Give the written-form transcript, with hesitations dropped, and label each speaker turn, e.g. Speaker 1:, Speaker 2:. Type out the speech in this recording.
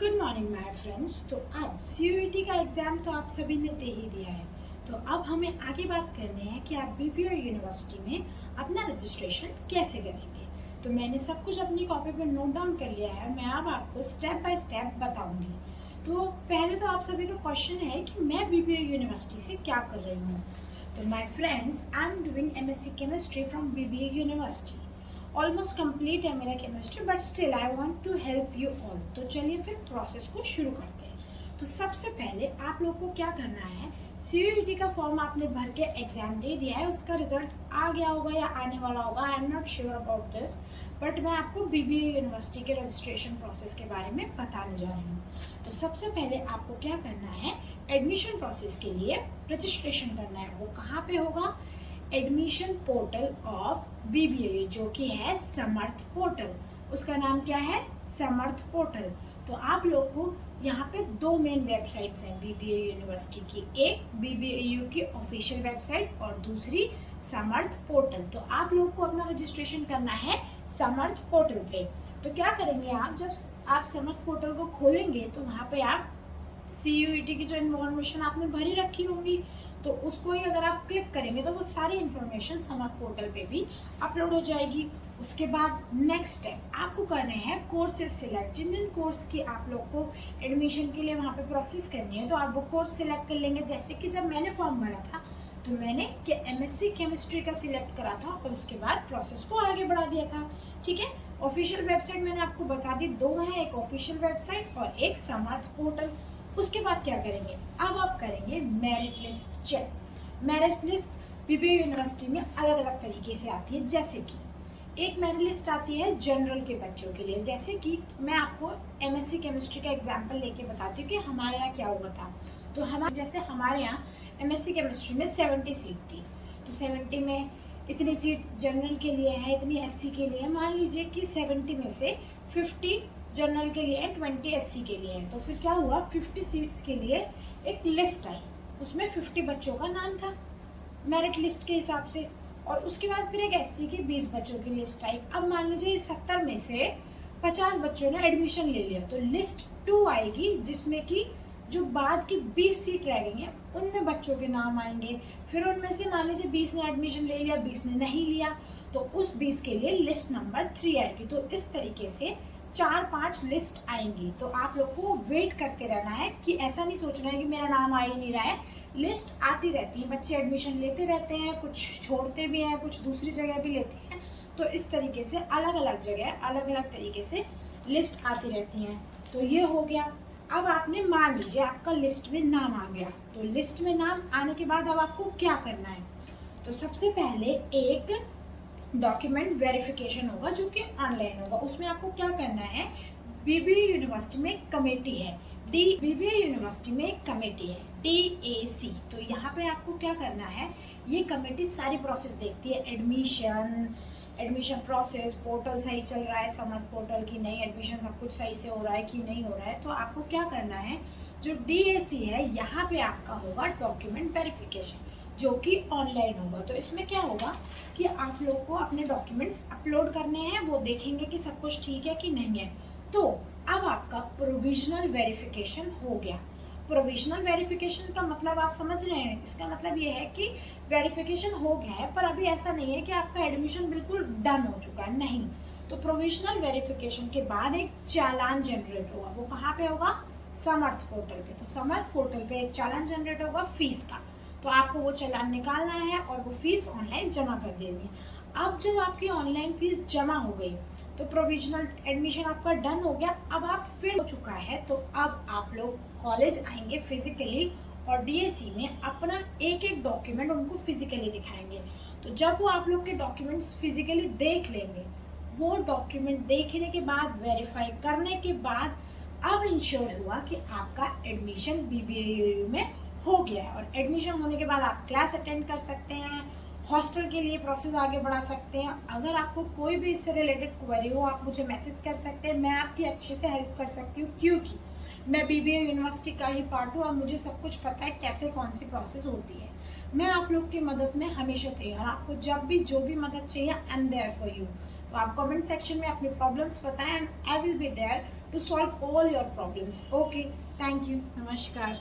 Speaker 1: Good morning my friends. तो अब CUET का एग्ज़ाम तो आप सभी ने दे ही दिया है। तो अब हमें आगे बात करनी है कि आप बीपीओ यूनिवर्सिटी में अपना रजिस्ट्रेशन कैसे करेंगे। तो मैंने सब कुछ अपनी कॉपी पर नोट डाउन कर लिया है। मैं अब आपको स्टेप बाय स्टेप बताऊंगी। तो पहले तो आप सभी का क्वेश्चन है कि मैं बीपीओ यूनिवर्सिटी से क्या कर रही हूँ। तो my friends, I am doing MSc chemistry from BBA university. Almost complete है मेरा chemistry, but still I want to help you all. तो चलिए फिर प्रोसेस को शुरू करते हैं। तो सबसे पहले आप लोग को क्या करना है, सीयूईटी का फॉर्म आपने भर के एग्जाम दे दिया है, उसका रिजल्ट आ गया होगा या आने वाला होगा, I am not sure about this, but मैं आपको बीबीए यूनिवर्सिटी के रजिस्ट्रेशन प्रोसेस के बारे में बताने जा रही हूँ। तो सबसे पहले आपको क्या करना है, एडमिशन प्रोसेस के लिए रजिस्ट्रेशन करना है। वो कहाँ पे होगा, एडमिशन पोर्टल ऑफ बीबीए, जो कि है समर्थ पोर्टल। उसका नाम क्या है, समर्थ पोर्टल। तो आप लोग को यहाँ पे दो मेन वेबसाइट्स हैं बीबीए यूनिवर्सिटी की, एक बीबीएयू की ऑफिशियल वेबसाइट और दूसरी समर्थ पोर्टल। तो आप लोग को अपना रजिस्ट्रेशन करना है समर्थ पोर्टल पे। तो क्या करेंगे आप, जब आप समर्थ पोर्टल को खोलेंगे तो वहाँ पे आप सीयूईटी की जो इन्फॉर्मेशन आपने भरी रखी होंगी, तो उसको ही अगर आप क्लिक करेंगे तो वो सारी इन्फॉर्मेशन समर्थ पोर्टल पे भी अपलोड हो जाएगी। उसके बाद नेक्स्ट स्टेप आपको करने हैं कोर्सेज सिलेक्ट। जिन जिन कोर्स की आप लोग को एडमिशन के लिए वहाँ पे प्रोसेस करनी है, तो आप वो कोर्स सिलेक्ट कर लेंगे। जैसे कि जब मैंने फॉर्म भरा था तो मैंने एमएससी केमिस्ट्री का सिलेक्ट करा था और उसके बाद प्रोसेस को आगे बढ़ा दिया था। ठीक है, ऑफिशियल वेबसाइट मैंने आपको बता दी, दो है, एक ऑफिशियल वेबसाइट और एक समर्थ पोर्टल। उसके बाद क्या करेंगे, अब आप करेंगे merit list check. Merit list BBA university में अलग अलग तरीके से आती है। जैसे कि एक मेरिट लिस्ट आती है जनरल के बच्चों के लिए। जैसे कि मैं आपको एमएससी केमिस्ट्री का एग्जांपल लेके बताती हूँ कि हमारे यहाँ क्या हुआ था। तो हमारे यहाँ एमएससी केमिस्ट्री में 70 सीट थी। तो 70 में इतनी सीट जनरल के लिए है, इतनी एससी के लिए है। मान लीजिए कि 70 में से 50 जनरल के लिए है, 20 एससी के लिए है। तो फिर क्या हुआ, 50 सीट्स के लिए एक लिस्ट आई, उसमें 50 बच्चों का नाम था मेरिट लिस्ट के हिसाब से। और उसके बाद फिर एक एससी के 20 बच्चों की लिस्ट आई। अब मान लीजिए 70 में से 50 बच्चों ने एडमिशन ले लिया, तो लिस्ट 2 आएगी, जिसमें कि जो बाद की 20 सीट रह गई हैं उनमें बच्चों के नाम आएंगे। फिर उनमें से मान लीजिए 20 ने एडमिशन ले लिया, 20 ने नहीं लिया, तो उस 20 के लिए लिस्ट नंबर 3 आएगी। तो इस तरीके से 4-5 लिस्ट आएंगी। तो आप लोग को वेट करते रहना है, कि ऐसा नहीं सोचना है कि मेरा नाम आ ही नहीं रहा है। लिस्ट आती रहती है, बच्चे एडमिशन लेते रहते हैं, कुछ छोड़ते भी हैं, कुछ दूसरी जगह भी लेते हैं। तो इस तरीके से अलग अलग जगह अलग अलग तरीके से लिस्ट आती रहती हैं। तो ये हो गया। अब आपने मान लीजिए आपका लिस्ट में नाम आ गया, तो लिस्ट में नाम आने के बाद अब आपको क्या करना है, तो सबसे पहले एक डॉक्यूमेंट वेरिफिकेशन होगा जो कि ऑनलाइन होगा। उसमें आपको क्या करना है, बीबीए यूनिवर्सिटी में एक कमेटी है, बीबीए यूनिवर्सिटी में एक कमेटी है DAC। तो यहाँ पे आपको क्या करना है, ये कमेटी सारी प्रोसेस देखती है, एडमिशन प्रोसेस, पोर्टल सही चल रहा है समर्थ पोर्टल की नहीं, एडमिशन सब कुछ सही से हो रहा है कि नहीं हो रहा है। तो आपको क्या करना है, जो DAC है यहाँ पे आपका होगा डॉक्यूमेंट वेरिफिकेशन, जो कि ऑनलाइन होगा। तो इसमें क्या होगा कि आप लोग को अपने डॉक्यूमेंट्स अपलोड करने हैं, वो देखेंगे कि सब कुछ ठीक है कि नहीं है। तो अब आपका प्रोविजनल वेरिफिकेशन हो गया। प्रोविजनल वेरिफिकेशन का मतलब आप समझ रहे हैं, इसका मतलब ये है कि वेरिफिकेशन हो गया है, पर अभी ऐसा नहीं है कि आपका एडमिशन बिल्कुल डन हो चुका है, नहीं। तो प्रोविजनल वेरिफिकेशन के बाद एक चालान जनरेट होगा। वो कहाँ पे होगा, समर्थ पोर्टल पे। तो समर्थ पोर्टल पे एक चालान जनरेट होगा फीस का, तो आपको वो चालान निकालना है और वो फीस ऑनलाइन जमा कर देनी है। अब जब आपकी ऑनलाइन फीस जमा हो गई तो प्रोविजनल एडमिशन आपका डन हो गया। अब आप फिर हो चुका है, तो अब आप लोग कॉलेज आएंगे फिजिकली और DAC में अपना एक एक डॉक्यूमेंट उनको फिजिकली दिखाएंगे। तो जब वो आप लोग के डॉक्यूमेंट्स फिजिकली देख लेंगे, वो डॉक्यूमेंट देखने के बाद, वेरीफाई करने के बाद अब इंश्योर हुआ कि आपका एडमिशन BBAU में हो गया है। और एडमिशन होने के बाद आप क्लास अटेंड कर सकते हैं, हॉस्टल के लिए प्रोसेस आगे बढ़ा सकते हैं। अगर आपको कोई भी इससे रिलेटेड क्वेरी हो, आप मुझे मैसेज कर सकते हैं, मैं आपकी अच्छे से हेल्प कर सकती हूँ, क्योंकि मैं बीबीए यूनिवर्सिटी का ही पार्ट हूँ और मुझे सब कुछ पता है कैसे कौन सी प्रोसेस होती है। मैं आप लोग की मदद में हमेशा तैयार। आपको जब भी जो भी मदद चाहिए, I am there for you. तो आप कमेंट सेक्शन में अपनी प्रॉब्लम्स बताएं and I will be there to solve all your problems. Okay, thank you. Namaskar.